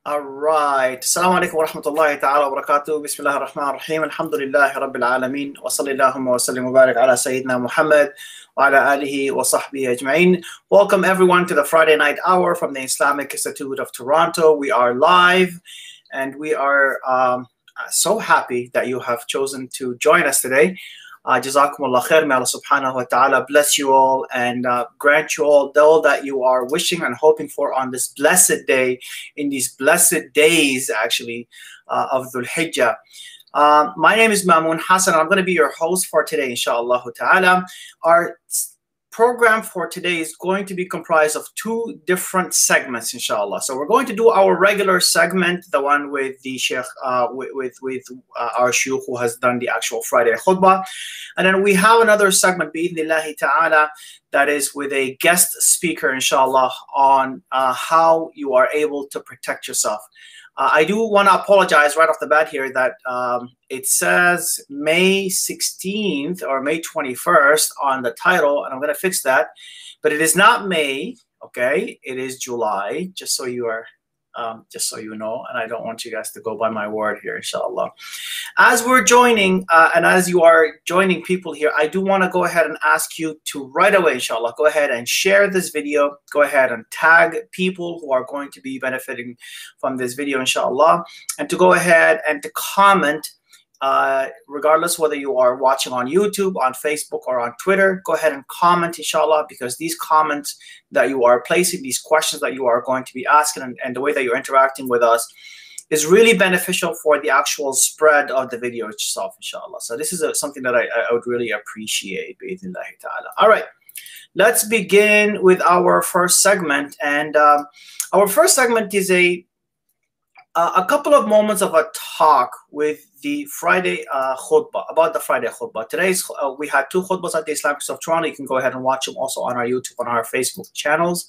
All right. Assalamu alaikum wa rahmatullahi ta'ala wa barakatuh. Bismillah ar-Rahman ar-Rahim. Alhamdulillahi Rabbil Alameen. Wa sallallahu wa sallim wa barik ala Sayyidina Muhammad wa ala alihi wa sahbihi ajma'in. Welcome everyone to the Friday Night Hour from the Islamic Institute of Toronto. We are live and we are so happy that you have chosen to join us today. Jazakumullah khair. May Allah subhanahu wa ta'ala bless you all and grant you all that you are wishing and hoping for on this blessed day, in these blessed days actually of Dhul Hijjah. My name is Mamoon Hassan. I'm going to be your host for today, inshallah ta'ala. Our program for today is going to be comprised of two different segments, inshallah. So we're going to do our regular segment, the one with the sheikh, with our sheikh who has done the actual Friday khutbah. And then we have another segment, bi'idhnillahi ta'ala, that is with a guest speaker, inshallah, on how you are able to protect yourself. I do want to apologize right off the bat here that it says May 16th or May 21st on the title, and I'm going to fix that. But it is not May, okay? It is July, just so you are, just so you know. And I don't want you guys to go by my word here, inshallah. As we're joining, and as you are joining people here, I do want to go ahead and ask you to right away, inshallah, go ahead and share this video. Go ahead and tag people who are going to be benefiting from this video, inshallah. And to go ahead and to comment, regardless whether you are watching on YouTube, on Facebook, or on Twitter, go ahead and comment, inshallah, because these comments that you are placing, these questions that you are going to be asking, and the way that you're interacting with us is really beneficial for the actual spread of the video itself, inshallah. So this is something that I would really appreciate, bi'idhnillahi ta'ala. All right, let's begin with our first segment. And our first segment is a couple of moments of a talk with the Friday khutbah, about the Friday khutbah. Today's, we had two khutbahs at the Islamic Institute of Toronto. You can go ahead and watch them also on our YouTube, on our Facebook channels,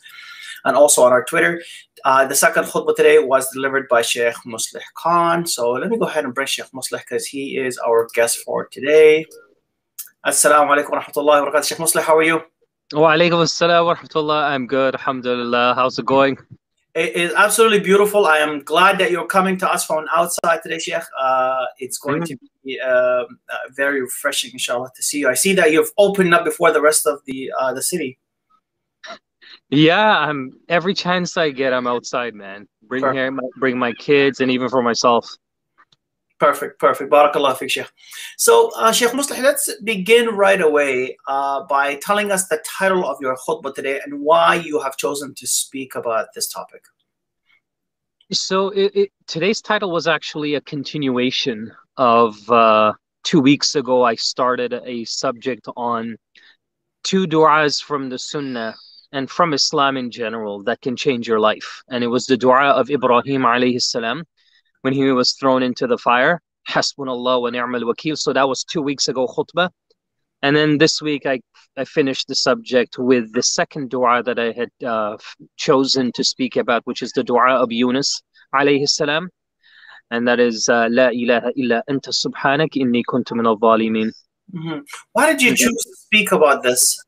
and also on our Twitter. The second khutbah today was delivered by Sheikh Musleh Khan. So let me go ahead and bring Sheikh Musleh because he is our guest for today. Assalamu alaikum wa rahmatullahi wa barakatuh. Sheikh Musleh, how are you? Wa alaikum assalam wa rahmatullah. I'm good, alhamdulillah. How's it going? It is absolutely beautiful. I am glad that you're coming to us from outside today, Sheikh. It's going to be very refreshing, inshallah, to see you. I see that you've opened up before the rest of the city. Yeah, every chance I get, I'm outside, man. Bring my kids, and even for myself. Perfect. Barakallah fiqh, Sheikh. So, Sheikh Musleh, let's begin right away by telling us the title of your khutbah today and why you have chosen to speak about this topic. So, today's title was actually a continuation of 2 weeks ago. I started a subject on 2 du'as from the Sunnah and from Islam in general that can change your life. And it was the du'a of Ibrahim alayhi salam when he was thrown into the fire. Hasbunallah wa ni'mal wakil. So that was 2 weeks ago khutbah. And then this week I finished the subject with the second du'a that I had chosen to speak about, which is the du'a of Yunous alayhi salam. And that is La ilaha illa anta subhanak inni kuntu min al-zalimin. Why did you choose to speak about this?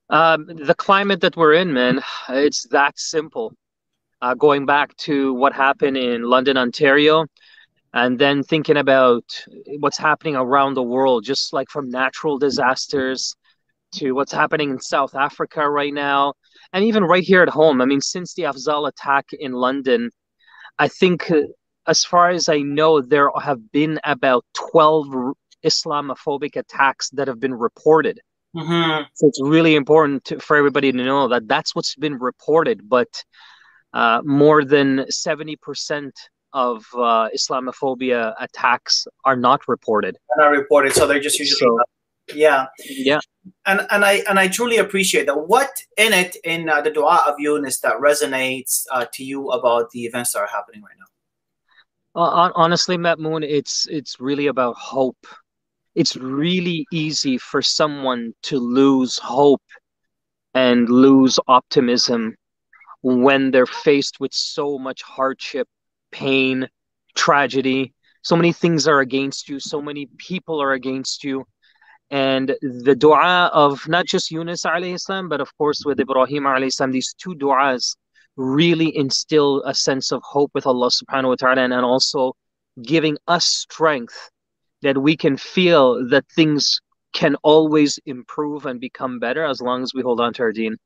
The climate that we're in, man, it's that simple. Going back to what happened in London, Ontario, and then thinking about what's happening around the world, just like from natural disasters to what's happening in South Africa right now, and even right here at home. I mean, since the Afzal attack in London, I think, as far as I know, there have been about 12 Islamophobic attacks that have been reported. So it's really important for everybody to know that that's what's been reported, but more than 70% of Islamophobia attacks are not reported. They're not reported, so they're just usually yeah. And I truly appreciate that. What in it in the dua of Yunus that resonates to you about the events that are happening right now? Honestly, Mamoon, it's really about hope. It's really easy for someone to lose hope and lose optimism when they're faced with so much hardship, pain, tragedy. So many things are against you. So many people are against you. And the dua of not just Yunus alayhi salam, but of course with Ibrahim alayhi salam, these 2 duas really instill a sense of hope with Allah subhanahu wa ta'ala, and also giving us strength that we can feel that things can always improve and become better as long as we hold on to our deen.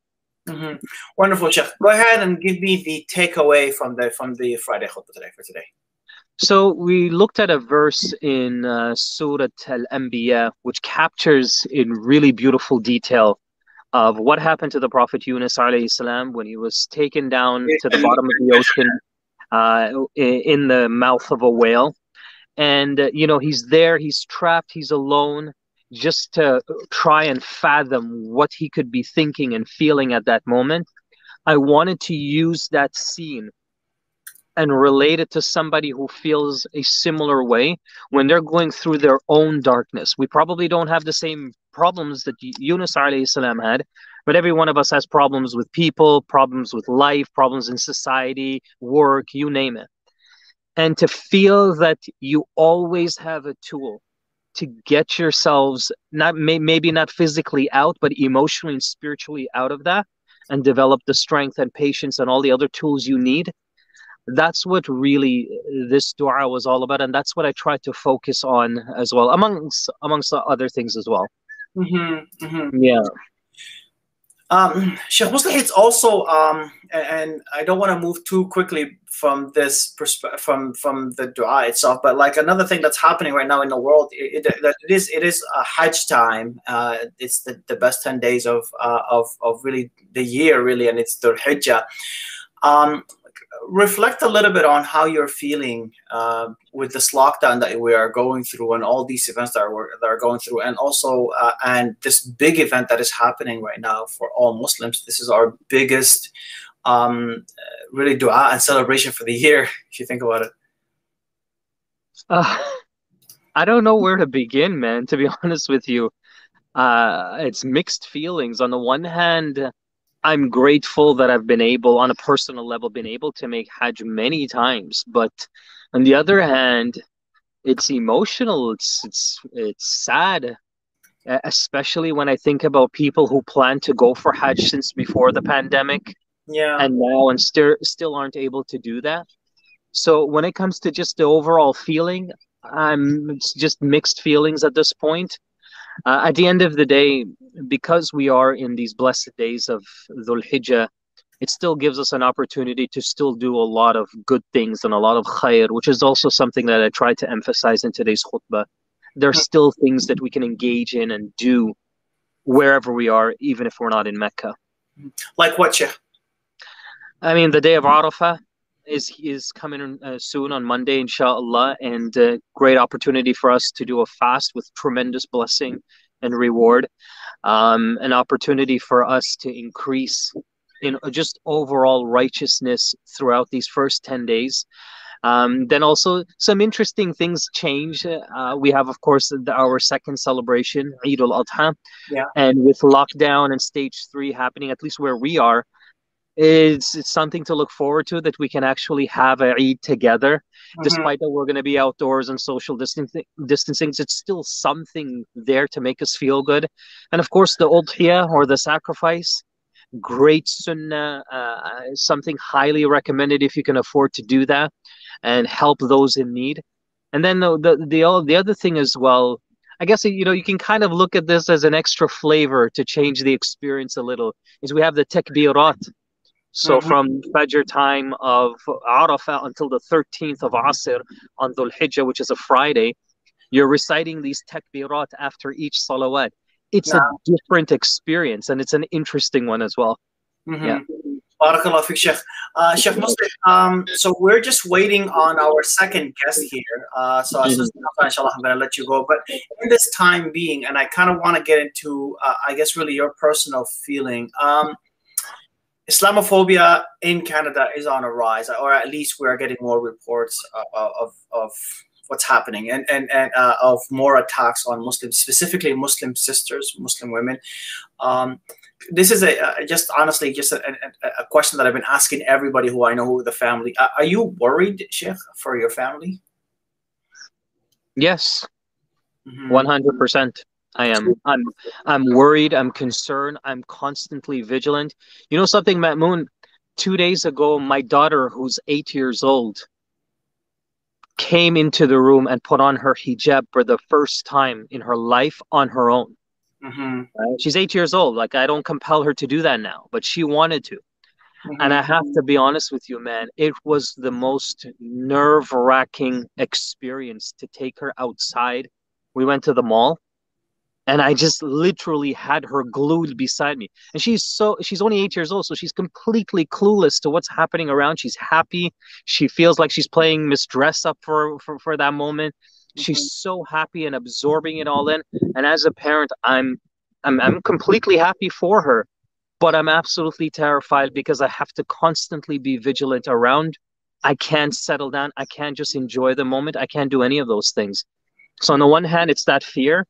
Wonderful, Sheikh. Go ahead and give me the takeaway from the Friday khutbah for today. So we looked at a verse in Surah Al-Anbiya, which captures in really beautiful detail of what happened to the Prophet Yunus alayhi salam when he was taken down to the bottom of the ocean in the mouth of a whale. And, he's there, he's trapped, he's alone, just to try and fathom what he could be thinking and feeling at that moment. I wanted to use that scene and relate it to somebody who feels a similar way when they're going through their own darkness. We probably don't have the same problems that Yunus alayhi salam had, but every one of us has problems with people, problems with life, problems in society, work, you name it. And to feel that you always have a tool to get yourselves, maybe not physically out, but emotionally and spiritually out of that, and develop the strength and patience and all the other tools you need. That's what really this dua was all about, and that's what I tried to focus on as well, amongst the other things as well. Yeah. Sheikh Musleh, it's also and I don't want to move too quickly from this from the dua itself, but like another thing that's happening right now in the world, it is a Hajj time. It's the best 10 days of really the year, really, and it's Dhul Hijjah. Reflect a little bit on how you're feeling with this lockdown that we are going through, and all these events that are going through, and also and this big event that is happening right now for all Muslims. This is our biggest really dua and celebration for the year, if you think about it. I don't know where to begin, man, to be honest with you. It's mixed feelings. On the one hand, I'm grateful that I've been able, on a personal level, to make Hajj many times. But on the other hand, it's emotional. It's sad, especially when I think about people who plan to go for Hajj since before the pandemic, and now still aren't able to do that. So when it comes to just the overall feeling, it's just mixed feelings at this point. At the end of the day, because we are in these blessed days of Dhul Hijjah, it still gives us an opportunity to still do a lot of good things and a lot of khair, which is also something that I tried to emphasize in today's khutbah. There are still things that we can engage in and do wherever we are, even if we're not in Mecca. Like what, Sheikh? I mean, the day of Arafah is coming soon on Monday, inshallah, and a great opportunity for us to do a fast with tremendous blessing and reward. An opportunity for us to increase in just overall righteousness throughout these first 10 days. Then also some interesting things change. We have, of course, our second celebration, Eid al-Adha. Yeah. And with lockdown and stage 3 happening, at least where we are, it's something to look forward to, that we can actually have a Eid together. Despite that we're going to be outdoors and social distancing, it's still something there to make us feel good. And of course, the udhiyah, or the sacrifice, great sunnah, something highly recommended if you can afford to do that and help those in need. And then the other thing as well, I guess, you can kind of look at this as an extra flavor to change the experience a little, is we have the takbirat. So from Fajr time of Arafah until the 13th of Asr on Dhul Hijjah, which is a Friday, you're reciting these takbirat after each salawat. It's a different experience, and it's an interesting one as well. Yeah. Barakallah fiqh, Sheikh. Sheikh Musleh, so we're just waiting on our second guest here. So as soon as inshallah, I'm going to let you go. But in this time being, and I kind of want to get into, I guess, really your personal feeling. Islamophobia in Canada is on a rise, or at least we're getting more reports of what's happening, and of more attacks on Muslims, specifically Muslim sisters, Muslim women. This is just honestly a question that I've been asking everybody who I know, who the family. Are you worried, Sheikh, for your family? Yes, 100%. I am. I'm worried. I'm concerned. I'm constantly vigilant. You know something, Ma'moon? 2 days ago, my daughter, who's 8 years old, came into the room and put on her hijab for the first time in her life on her own. Mm-hmm. Right? She's 8 years old. Like, I don't compel her to do that now, but she wanted to. And I Mm-hmm. have to be honest with you, man, it was the most nerve-wracking experience to take her outside. We went to the mall and I just literally had her glued beside me. And she's only 8 years old, so she's completely clueless to what's happening around. She's happy. She feels like she's playing Miss Dress Up for that moment. She's Mm-hmm. so happy and absorbing it all in. And as a parent, I'm completely happy for her, but I'm absolutely terrified because I have to constantly be vigilant around. I can't settle down. I can't just enjoy the moment. I can't do any of those things. So on the one hand, it's that fear.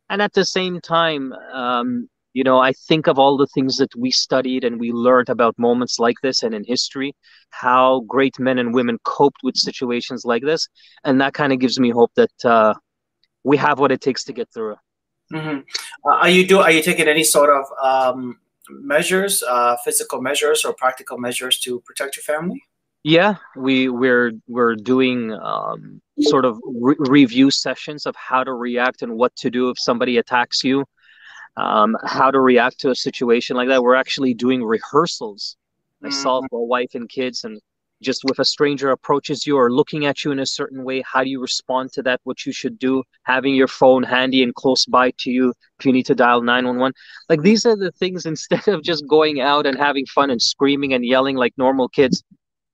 And at the same time, I think of all the things that we studied and we learned about moments like this and in history, how great men and women coped with situations like this. And that kind of gives me hope that we have what it takes to get through it. Mm-hmm. Are you taking any sort of measures, physical measures or practical measures to protect your family? Yeah, we're doing sort of review sessions of how to react and what to do if somebody attacks you, how to react to a situation like that. We're actually doing rehearsals myself, Mm-hmm. my wife and kids, and just if a stranger approaches you or looking at you in a certain way, how do you respond to that? What you should do, having your phone handy and close by to you if you need to dial 911. Like these are the things instead of just going out and having fun and screaming and yelling like normal kids.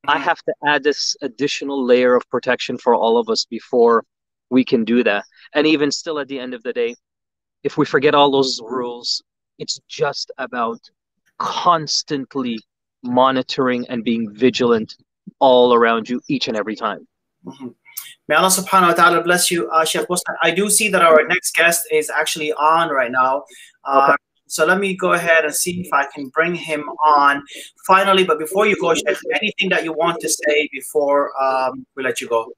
I have to add this additional layer of protection for all of us before we can do that. And even still, at the end of the day, if we forget all those rules, it's just about constantly monitoring and being vigilant all around you each and every time. Mm-hmm. May Allah subhanahu wa ta'ala bless you, Sheikh Musleh. I do see that our next guest is actually on right now. Okay. So let me go ahead and see if I can bring him on finally. But before you go, Sheikh, anything that you want to say before we let you go?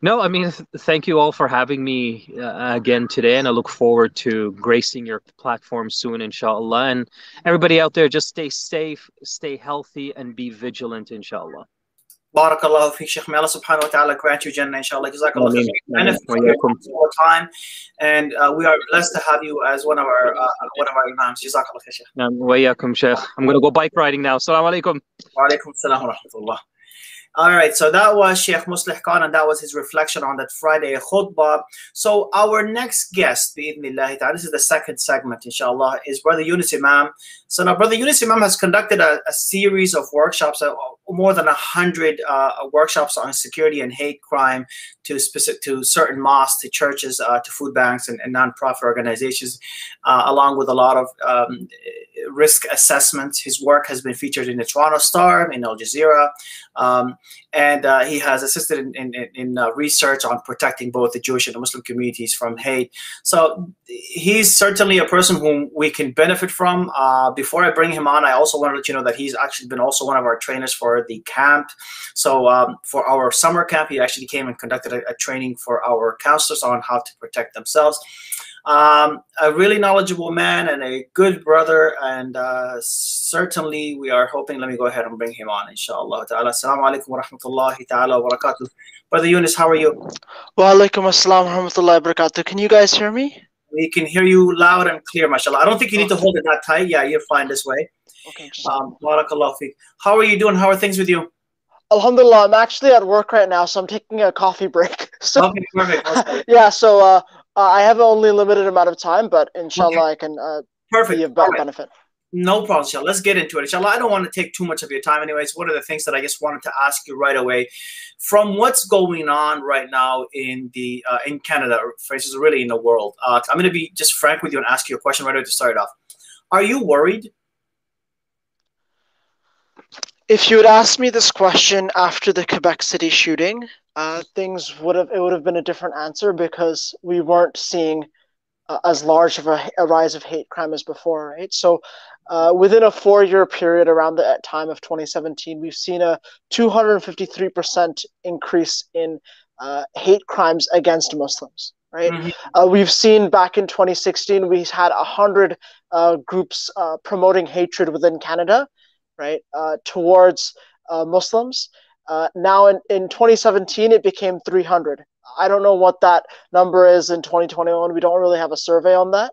No, I mean, thank you all for having me again today, and I look forward to gracing your platform soon, inshallah. And everybody out there, just stay safe, stay healthy, and be vigilant, inshallah. Barakallahu fi Sheikh. May Allah subhanahu wa ta'ala grant you Jannah, inshallah. Jazakallah khair. Benefit Wa from your yakum. all the time. And we are blessed to have you as one of our Imams. Jazakallah khair, Sheikh. Wa yakum, Sheikh. I'm going to go bike riding now. Assalamu alaikum. Wa alaikum salam wa rahmatullah. All right, so that was Sheikh Musleh Khan, and that was his reflection on that Friday khutbah. So our next guest, bi'idhnillahi ta'ala, this is the second segment, inshallah, is Brother Yunous Imam. So now Brother Yunous Imam has conducted a series of workshops, more than 100 workshops on security and hate crime to certain mosques, to churches, to food banks and non-profit organizations, along with a lot of risk assessments. His work has been featured in the Toronto Star, in Al Jazeera, and he has assisted in research on protecting both the Jewish and the Muslim communities from hate. So he's certainly a person whom we can benefit from. Before I bring him on, I also want to let you know that he's actually been also one of our trainers for the camp. So for our summer camp, he actually came and conducted a training for our counselors on how to protect themselves. A really knowledgeable man and a good brother, and certainly we are hoping. Let me go ahead and bring him on, inshallah ta'ala. Assalamu alaikum wa rahmatullahi ta'ala wa barakatuh. Brother Yunous, how are you? Wa alaikum assalam wa rahmatullahi wa barakatuh. Can you guys hear me? We can hear you loud and clear, mashallah. I don't think you need to hold it that tight. Yeah, you're fine this way. Okay. Barakallahu feek. How are you doing? How are things with you? Alhamdulillah, I'm actually at work right now, so I'm taking a coffee break. So, okay, perfect. Yeah, so I have only a limited amount of time, but inshallah I can be of benefit. No problem, inshallah. Let's get into it, inshallah. I don't want to take too much of your time anyways. One of the things that I just wanted to ask you right away, from what's going on right now in Canada, or for instance, really in the world, I'm going to be just frank with you and ask you a question right away to start off. Are you worried? If you had asked me this question after the Quebec City shooting, it would have been a different answer, because we weren't seeing as large of a rise of hate crime as before, right? So within a 4-year period around the time of 2017, we've seen a 253% increase in hate crimes against Muslims, right? Mm-hmm. We've seen back in 2016, we had 100 groups promoting hatred within Canada, right, towards Muslims. Now in 2017, it became 300. I don't know what that number is in 2021. We don't really have a survey on that.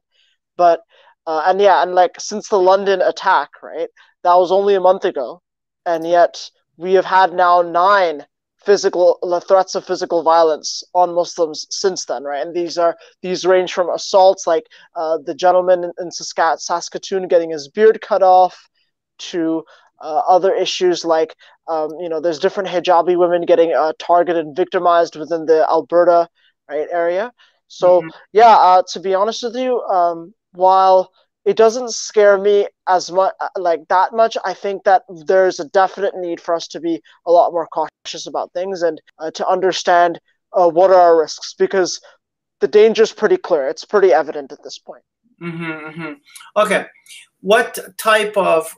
But, and yeah, and like since the London attack, right, that was only a month ago. And yet we have had now 9 threats of physical violence on Muslims since then, right? And these range from assaults like the gentleman in Saskatoon getting his beard cut off to other issues like, there's different hijabi women getting targeted and victimized within the Alberta, right, area. So yeah, to be honest with you, while it doesn't scare me as much, like that much, I think that there's a definite need for us to be a lot more cautious about things and to understand what are our risks, because the danger is pretty clear. It's pretty evident at this point. Okay. What type of,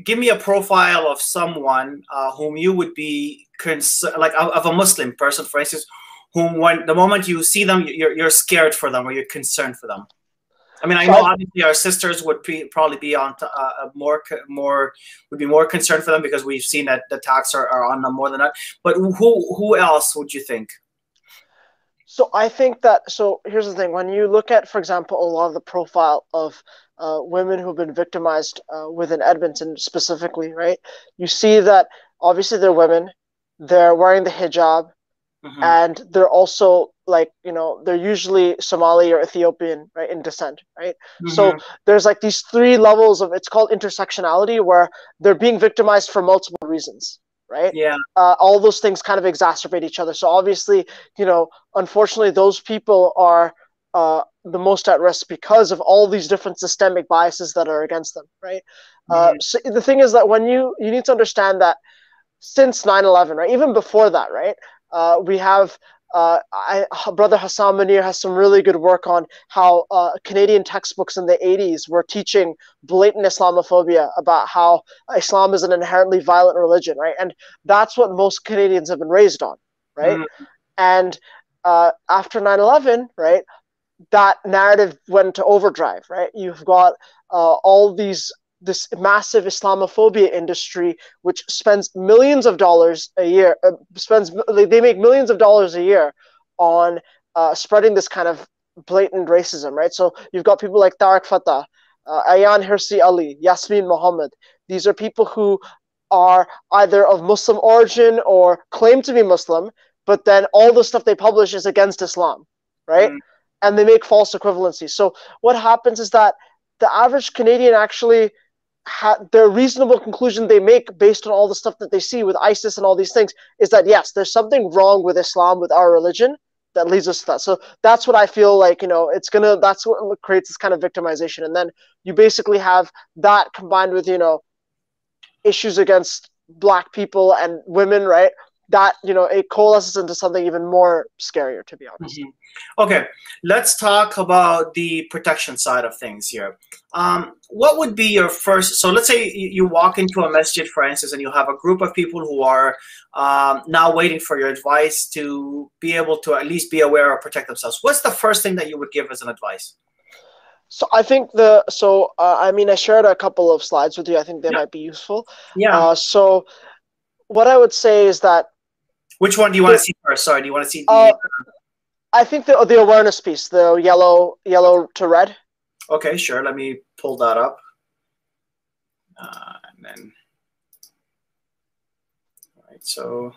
give me a profile of someone whom you would be, like of a Muslim person, for instance, whom when the moment you see them, you're scared for them or you're concerned for them. I mean, I know obviously our sisters would probably be on would be more concerned for them because we've seen that the attacks are on them more than that. But who else would you think? So I think that, so here's the thing. When you look at, for example, a lot of the profile of women who've been victimized within Edmonton specifically, right? You see that obviously they're women, they're wearing the hijab, and they're also like, they're usually Somali or Ethiopian, right, in descent, right? So there's like these 3 levels of, it's called intersectionality, where they're being victimized for multiple reasons, right? Yeah. All those things kind of exacerbate each other. So obviously, unfortunately, those people are the most at risk because of all these different systemic biases that are against them, right? So the thing is that when you need to understand that since 9/11, right, even before that, right, we have Brother Hassan Munir has some really good work on how Canadian textbooks in the 80s were teaching blatant Islamophobia, about how Islam is an inherently violent religion, right? And that's what most Canadians have been raised on, right? And after 9/11, right, that narrative went into overdrive, right? You've got this massive Islamophobia industry, which spends millions of dollars a year, they make millions of dollars a year on spreading this kind of blatant racism, right? So you've got people like Tariq Fatah, Ayan Hirsi Ali, Yasmin Mohammed. These are people who are either of Muslim origin or claim to be Muslim, but then all the stuff they publish is against Islam, right? And they make false equivalencies. So what happens is that the average Canadian actually, their reasonable conclusion they make based on all the stuff that they see with ISIS and all these things is that, yes, there's something wrong with Islam, with our religion, that leads us to that. So that's what I feel like, that's what creates this kind of victimization. And then you basically have that combined with, issues against Black people and women, right? That, it coalesces into something even more scarier, to be honest. Okay, let's talk about the protection side of things here. What would be your first, so let's say you walk into a masjid, for instance, and you have a group of people who are now waiting for your advice to be able to at least be aware or protect themselves. What's the first thing that you would give as an advice? So I think I shared a couple of slides with you. I think they might be useful. Yeah. So what I would say is that, which one do you want to see first? Sorry, do you want to see the... I think the awareness piece, the yellow to red. Okay, sure. Let me pull that up. And then... All right, so...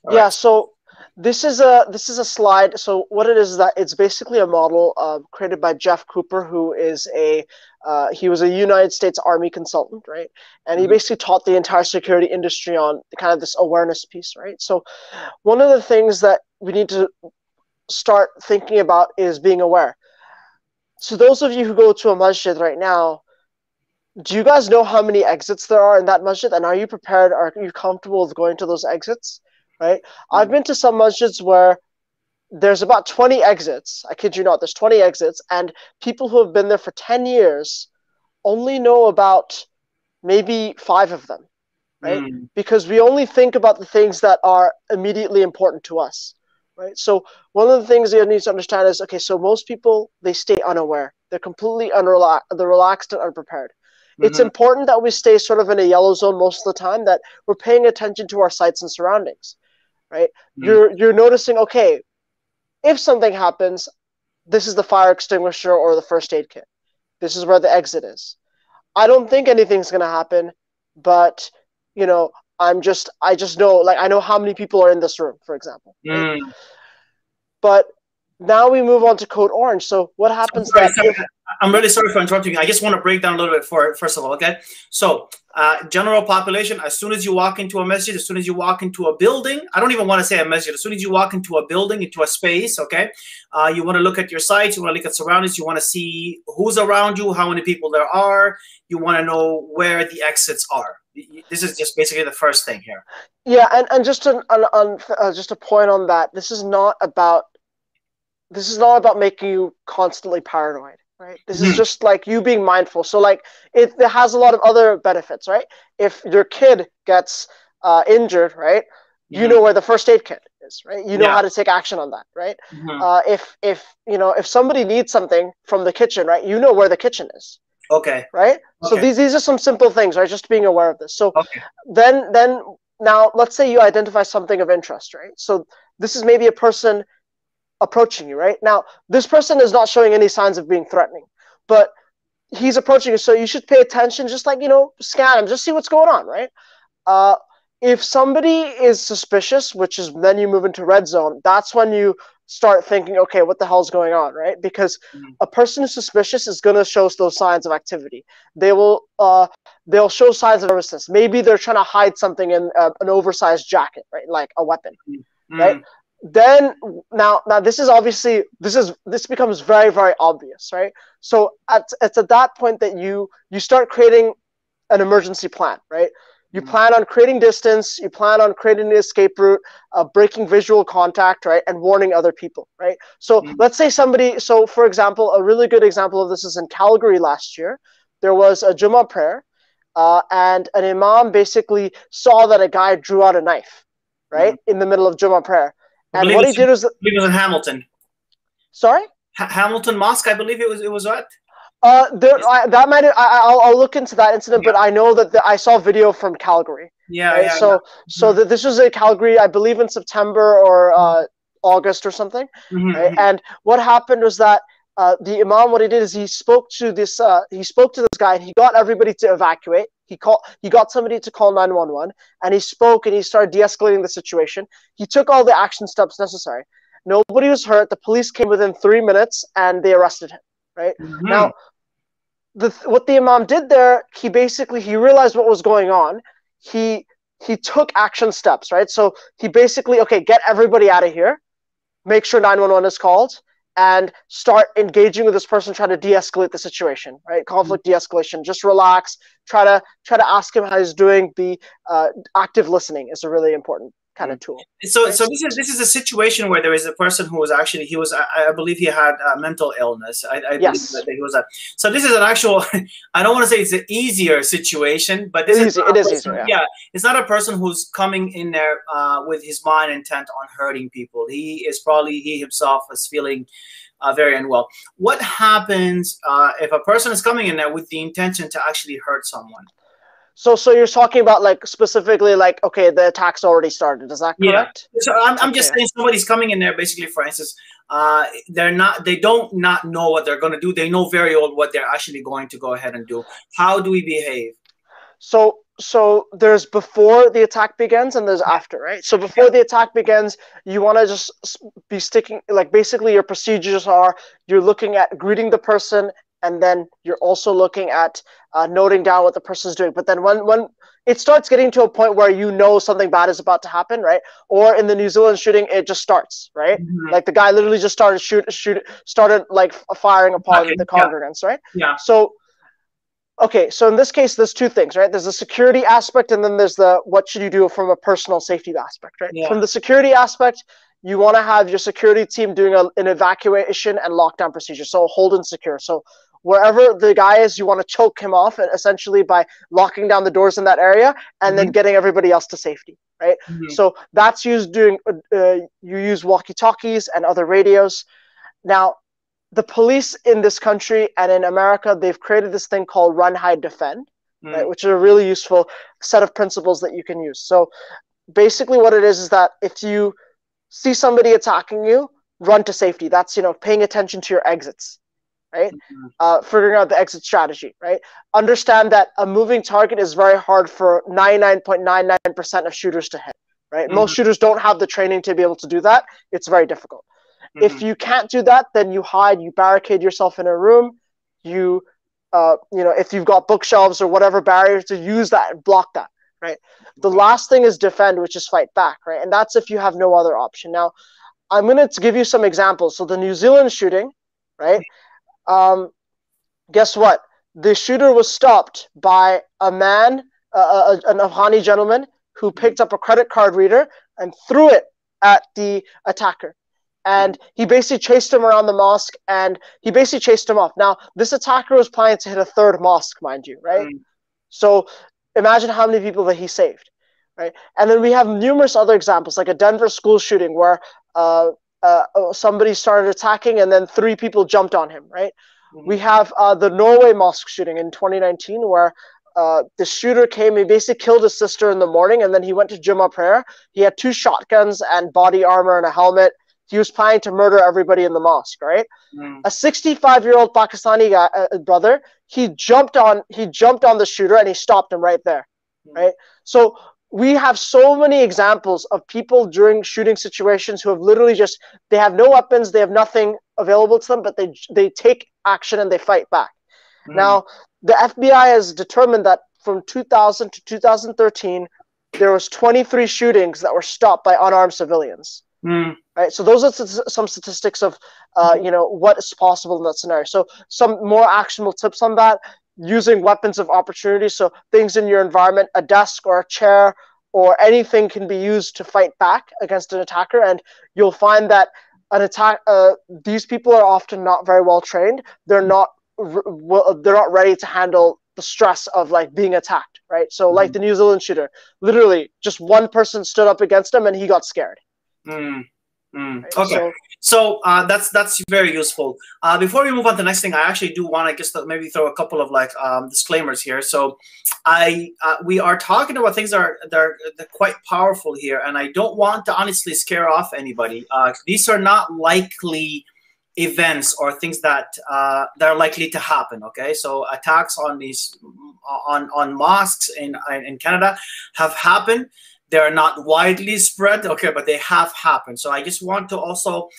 All yeah, right. so this is a slide. So what it is that it's basically a model created by Jeff Cooper, who is he was a United States Army consultant, right? And he basically taught the entire security industry on kind of this awareness piece, right? So one of the things that we need to start thinking about is being aware. So those of you who go to a masjid right now, do you guys know how many exits there are in that masjid? And are you prepared? Are you comfortable with going to those exits? Right? I've been to some masjids where there's about 20 exits. I kid you not, there's 20 exits, and people who have been there for 10 years only know about maybe 5 of them, right? Because we only think about the things that are immediately important to us, right? So one of the things you need to understand is, okay, so most people, they stay unaware. They're completely they're relaxed and unprepared. It's important that we stay sort of in a yellow zone most of the time, that we're paying attention to our sights and surroundings, right? You're noticing, okay, if something happens, this is the fire extinguisher or the first aid kit. This is where the exit is. I don't think anything's going to happen, but, you know, I just know, like, I know how many people are in this room, for example. Right? But now we move on to code orange. So what happens I'm really sorry for interrupting you. I just want to break down a little bit first of all, okay? So general population, as soon as you walk into a masjid, as soon as you walk into a building, I don't even want to say a masjid, as soon as you walk into a building, into a space, okay? You want to look at your sights, you want to look at surroundings, you want to see who's around you, how many people there are, you want to know where the exits are. This is just basically the first thing here. Yeah, and just a point on that, this is not about making you constantly paranoid, right? This is just like you being mindful. So like it has a lot of other benefits, right? If your kid gets injured, right, you know where the first aid kit is, right? You know how to take action on that, right? If somebody needs something from the kitchen, right, you know where the kitchen is. Okay. Right? So these are some simple things, right? Just being aware of this. So then now let's say you identify something of interest, right? So this is maybe a person approaching you, right? Now, this person is not showing any signs of being threatening, but he's approaching you, so you should pay attention, just like, scan him, just see what's going on, right? If somebody is suspicious, which is then you move into red zone, that's when you start thinking, okay, what the hell's going on, right? Because a person who's suspicious is going to show those signs of activity. They'll show signs of nervousness. Maybe they're trying to hide something in an oversized jacket, right? Like a weapon, right? Then now this becomes very, very obvious, right? So it's at that point that you start creating an emergency plan, right? You plan on creating distance, you plan on creating the escape route, breaking visual contact, right, and warning other people, right? So let's say so for example, a really good example of this is in Calgary last year. There was a Jummah prayer, and an Imam basically saw that a guy drew out a knife, right, in the middle of Jummah prayer. And what he did was... I believe it was in Hamilton. Sorry? Hamilton Mosque, I believe it was what? I'll look into that incident, but I know that I saw video from Calgary. Right? So this was in Calgary, I believe in September or August or something. Right? And what happened was that the Imam, what he did is he spoke to this guy, and he got everybody to evacuate. He got somebody to call 911, and he spoke and he started de-escalating the situation. He took all the action steps necessary. Nobody was hurt. The police came within 3 minutes and they arrested him. Right? Now, what the Imam did there, he realized what was going on. He took action steps, right? So he basically, get everybody out of here, make sure 911 is called, and start engaging with this person, trying to de-escalate the situation, right? Conflict de-escalation. Just relax. Try to ask him how he's doing. Be active listening is a really important kind of tool. So this is a situation where there is a person who was actually I believe he had mental illness. I yes. believe that he was so this is an actual I don't want to say it's an easier situation, but this is easier. Yeah, it's not a person who's coming in there with his mind intent on hurting people. He himself is feeling very unwell. What happens if a person is coming in there with the intention to actually hurt someone? So you're talking about specifically the attack's already started. Is that correct? Yeah. So I'm just saying somebody's coming in there basically, for instance, they don't not know what they're going to do. They know very well what they're actually going to go ahead and do. How do we behave? So there's before the attack begins and there's after, right? So before the attack begins, you want to just be sticking, basically your procedures are, you're looking at greeting the person, and then you're also looking at noting down what the person's doing. But then when it starts getting to a point where something bad is about to happen, right? Or in the New Zealand shooting, it just starts, right? Like the guy literally just started firing upon the congregants, right? Yeah. So in this case, there's two things, right? There's the security aspect, and then there's the what should you do from a personal safety aspect, right? Yeah. From the security aspect, you want to have your security team doing an evacuation and lockdown procedure. So hold and secure. So wherever the guy is, you want to choke him off, essentially by locking down the doors in that area and then getting everybody else to safety, right? So that's used you use walkie-talkies and other radios. Now, the police in this country and in America, they've created this thing called run, hide, defend, right, which is a really useful set of principles that you can use. So basically what it is that if you see somebody attacking you, run to safety. That's, paying attention to your exits, right? Figuring out the exit strategy, right? Understand that a moving target is very hard for 99.99% of shooters to hit, right? Most shooters don't have the training to be able to do that. It's very difficult. If you can't do that, then you hide, you barricade yourself in a room, if you've got bookshelves or whatever barriers, to use that and block that, right? The last thing is defend, which is fight back, right? And that's if you have no other option. Now, I'm going to give you some examples. So the New Zealand shooting, right? Guess what? The shooter was stopped by a man, an Afghani gentleman, who picked up a credit card reader and threw it at the attacker. And he basically chased him around the mosque, and he basically chased him off. Now, this attacker was planning to hit a third mosque, mind you, right? So imagine how many people that he saved, right? And then we have numerous other examples, like a Denver school shooting where somebody started attacking and then 3 people jumped on him, right? We have the Norway mosque shooting in 2019 where the shooter came, he basically killed his sister in the morning, and then he went to Jummah prayer. He had 2 shotguns and body armor and a helmet. He was planning to murder everybody in the mosque, right? A 65-year-old Pakistani guy, brother, he jumped on the shooter and he stopped him right there, right? So we have so many examples of people during shooting situations who have literally they have no weapons, they have nothing available to them, but they take action and they fight back. Now, the FBI has determined that from 2000 to 2013, there was 23 shootings that were stopped by unarmed civilians. Right, so those are some statistics of, what is possible in that scenario. So some more actionable tips on that: using weapons of opportunity. So things in your environment, a desk or a chair or anything can be used to fight back against an attacker. And you'll find that these people are often not very well trained. They're not ready to handle the stress of like being attacked. Right, so like the New Zealand shooter, literally just one person stood up against him and he got scared. Right? Okay, so that's very useful. Before we move on to the next thing, I actually do want to just maybe throw a couple of disclaimers here. So we are talking about things that are quite powerful here, and I don't want to honestly scare off anybody. These are not likely events or things that are likely to happen. Okay, so attacks on these on mosques in Canada have happened. They're not widely spread, okay, but they have happened. So I just want to also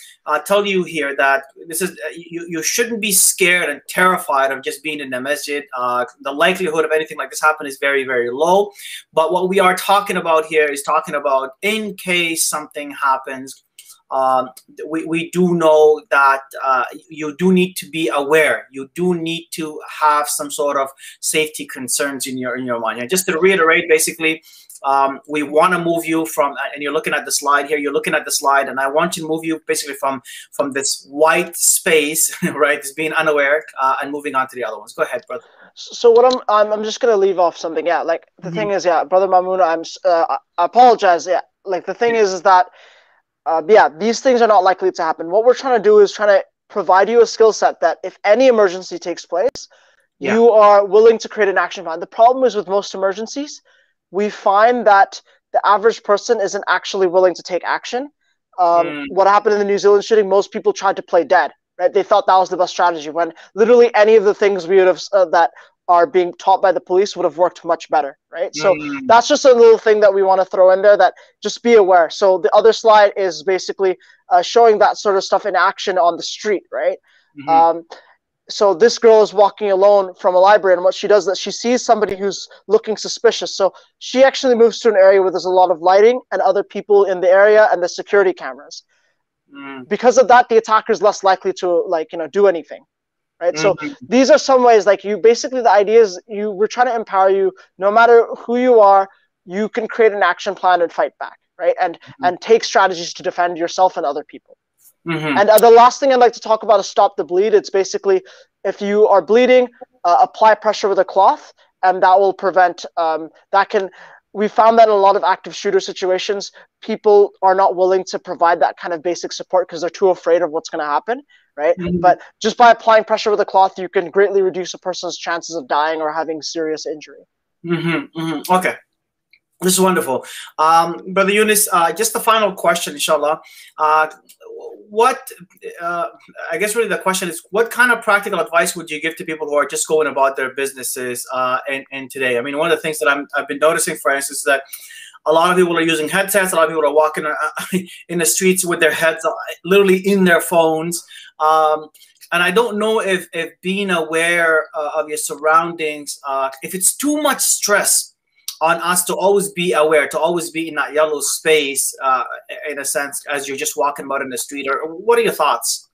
tell you here that this is you shouldn't be scared and terrified of just being in the masjid. The likelihood of anything like this happen is very, very low. But what we are talking about here is talking about in case something happens. We do know that you do need to be aware. You do need to have some sort of safety concerns in your mind. And just to reiterate, basically, we want to move you from, and you're looking at the slide here. You're looking at the slide, and I want to move you basically from this white space, right? This being unaware, and moving on to the other ones. Go ahead, brother. So what I'm just gonna leave off something. Yeah, like the thing is, yeah, brother Mamoon, I apologize. Yeah, like the thing is that. Yeah, these things are not likely to happen. What we're trying to do is trying to provide you a skill set that if any emergency takes place, you are willing to create an action plan. The problem is with most emergencies, we find that the average person isn't actually willing to take action. What happened in the New Zealand shooting, most people tried to play dead, right? They thought that was the best strategy when literally any of the things we would have that are being taught by the police would have worked much better, right? So that's just a little thing that we want to throw in there, that just be aware. So the other slide is basically showing that sort of stuff in action on the street, right? So this girl is walking alone from a library, and what she does is that she sees somebody who's looking suspicious. So she actually moves to an area where there's a lot of lighting and other people in the area and the security cameras. Because of that, the attacker is less likely to do anything. Right. So these are some ways, like basically the idea is we're trying to empower you. No matter who you are, you can create an action plan and fight back, right? And take strategies to defend yourself and other people. And the last thing I'd like to talk about is stop the bleed. It's basically if you are bleeding, apply pressure with a cloth, and that will prevent. That can we found that in a lot of active shooter situations, people are not willing to provide that kind of basic support because they're too afraid of what's going to happen, right? But just by applying pressure with a cloth, you can greatly reduce a person's chances of dying or having serious injury. Okay. This is wonderful. Brother Yunous, just the final question, inshallah. I guess really the question is, what kind of practical advice would you give to people who are just going about their businesses and today? I mean, one of the things that I've been noticing, for instance, is that a lot of people are using headsets. A lot of people are walking in the streets with their heads literally in their phones. And I don't know if being aware of your surroundings, if it's too much stress on us to always be aware, to always be in that yellow space, in a sense, as you're just walking about in the street, or what are your thoughts?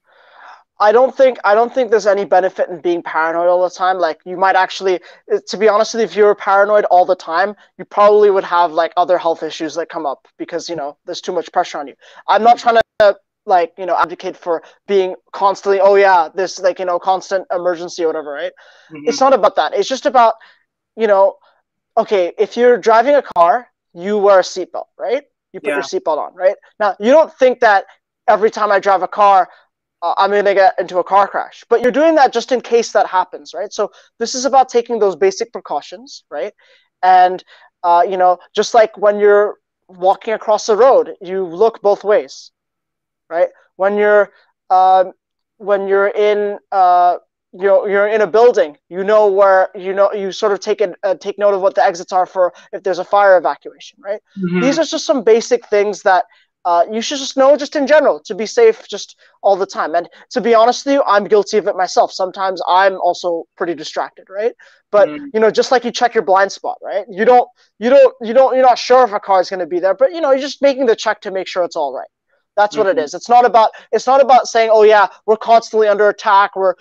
I don't think there's any benefit in being paranoid all the time. Like, you might actually, to be honest with you, if you were paranoid all the time, you probably would have like other health issues that come up because, you know, there's too much pressure on you. I'm not trying to like, you know, advocate for being constantly, oh yeah, this like, you know, constant emergency or whatever, right? It's not about that. It's just about, you know, okay, if you're driving a car, you wear a seatbelt, right? You put your seatbelt on, right? Now, you don't think that every time I drive a car, I'm going to get into a car crash. But you're doing that just in case that happens, right? So this is about taking those basic precautions, right? And, you know, just like when you're walking across the road, you look both ways, right? When you're in you're in a building, you know where, you know, you sort of take note of what the exits are for if there's a fire evacuation, right? These are just some basic things that you should just know just in general to be safe just all the time. And to be honest with you, I'm guilty of it myself. Sometimes I'm also pretty distracted, right? But you know, just like you check your blind spot, right? You're not sure if a car is going to be there, but you know, you're just making the check to make sure it's all right. That's what it is. It's not about saying, oh yeah, we're constantly under attack. We're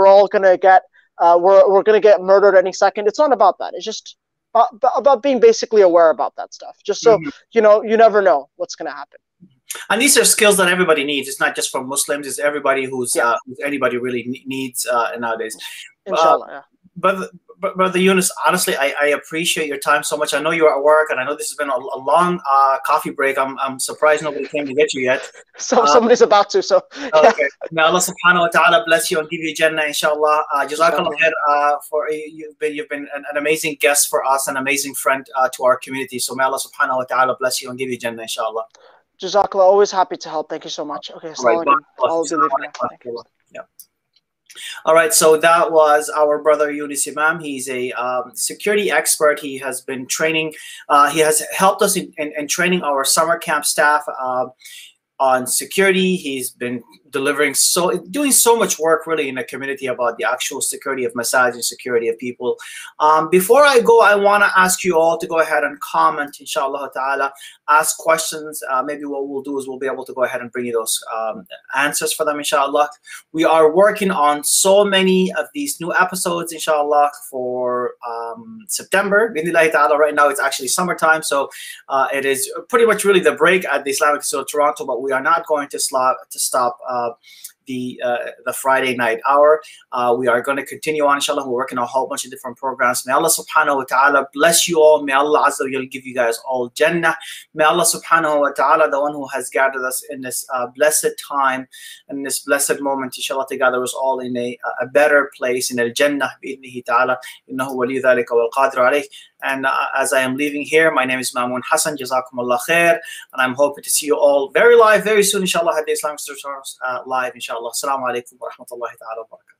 all gonna get we're gonna get murdered any second. It's not about that. It's just about being basically aware about that stuff. Just so you know, you never know what's gonna happen. And these are skills that everybody needs. It's not just for Muslims. It's everybody who's anybody really needs nowadays. Inshallah. But Brother Yunous, honestly, I appreciate your time so much. I know you're at work, and I know this has been a long coffee break. I'm surprised nobody came to get you yet. So somebody's about to. So okay. May Allah Subhanahu wa Taala bless you and give you Jannah, inshallah. Jazakallah khair for you've been an amazing guest for us, an amazing friend to our community. So may Allah Subhanahu wa Taala bless you and give you Jannah, inshallah. Jazakallah, always happy to help. Thank you so much. Okay, right, I'll be leaving now. Yeah. All right, so that was our brother Yunous Imam. He's a security expert. He has been training. He has helped us in training our summer camp staff on security. He's been doing so much work really in the community about the actual security of masajid and security of people. Before I go, I want to ask you all to go ahead and comment, inshallah ta'ala, ask questions. Maybe what we'll do is we'll be able to go ahead and bring you those answers for them, inshallah. We are working on so many of these new episodes, inshallah, for September. Bidnillahi ta'ala, right now it's actually summertime, so it is pretty much really the break at the Islamic Institute of Toronto, but we are not going to stop the Friday night hour. We are going to continue on, inshallah. We're working on a whole bunch of different programs. May Allah subhanahu wa ta'ala bless you all. May Allah azza wa jalla give you guys all Jannah. May Allah subhanahu wa ta'ala, the one who has gathered us in this blessed time, in this blessed moment, inshallah, to gather us all in a better place, in al-Jannah, bi'idhnihi ta'ala, innahu wali dhalika wal qadir alayh. And as I am leaving here, my name is Mamun Hassan. Jazakumullah khair. And I'm hoping to see you all very soon, inshallah, at the Islamic Institute live, inshallah. Assalamu alaikum wa rahmatullahi ta'ala wa barakatuh.